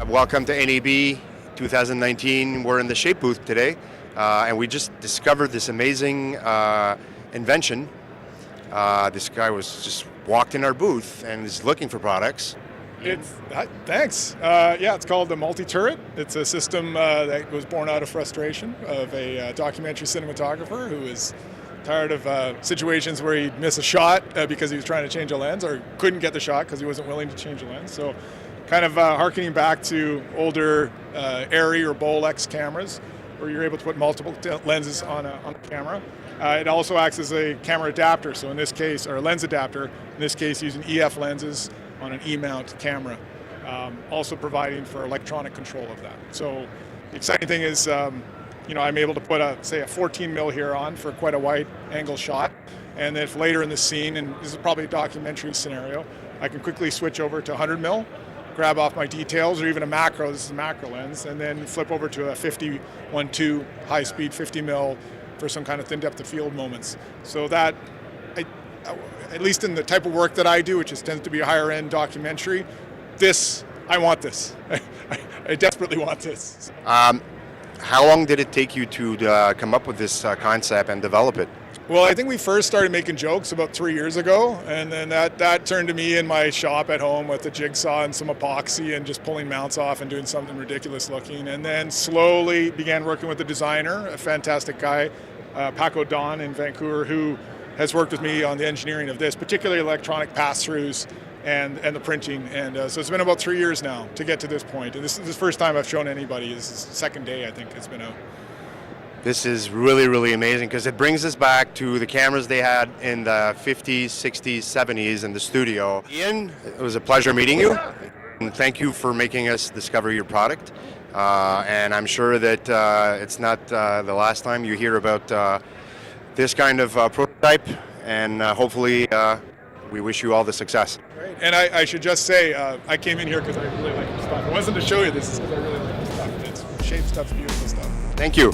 Welcome to NAB 2019. We're in the Shape booth today, and we just discovered this amazing invention. This guy was just walked in our booth and is looking for products. Thanks. It's called the multi-turret. It's a system that was born out of frustration of a documentary cinematographer who was tired of situations where he'd miss a shot because he was trying to change a lens, or couldn't get the shot because he wasn't willing to change a lens. So kind of harkening back to older Arri or Bolex cameras where you're able to put multiple lenses on a camera. It also acts as a camera adapter, so in this case, or a lens adapter, in this case using EF lenses on an E-mount camera, also providing for electronic control of that. So the exciting thing is, I'm able to put say a 14 mil here on for quite a wide angle shot, and if later in the scene, and this is probably a documentary scenario, I can quickly switch over to 100 mil, grab off my details, or even a macro, this is a macro lens, and then flip over to a 50-1.2 high speed 50 mil for some kind of thin depth of field moments. So that, at least in the type of work that I do, which tends to be a higher end documentary, I want this. I desperately want this. How long did it take you to come up with this concept and develop it? Well, I think we first started making jokes about 3 years ago, and then that turned to me in my shop at home with a jigsaw and some epoxy and just pulling mounts off and doing something ridiculous looking, and then slowly began working with the designer, a fantastic guy, Paco Don in Vancouver, who has worked with me on the engineering of this, particularly electronic pass-throughs and the printing. And so it's been about 3 years now to get to this point. And this is the first time I've shown anybody. This is the second day, I think, it's been out. This is really, really amazing because it brings us back to the cameras they had in the 50s, 60s, 70s in the studio. Ian, it was a pleasure meeting you. And thank you for making us discover your product. And I'm sure that it's not the last time you hear about this kind of prototype. And hopefully we wish you all the success. Great. And I should just say, I came in here because I really like your stuff. It wasn't to show you this, it's because I really like your stuff. Shape stuff's beautiful stuff. Thank you.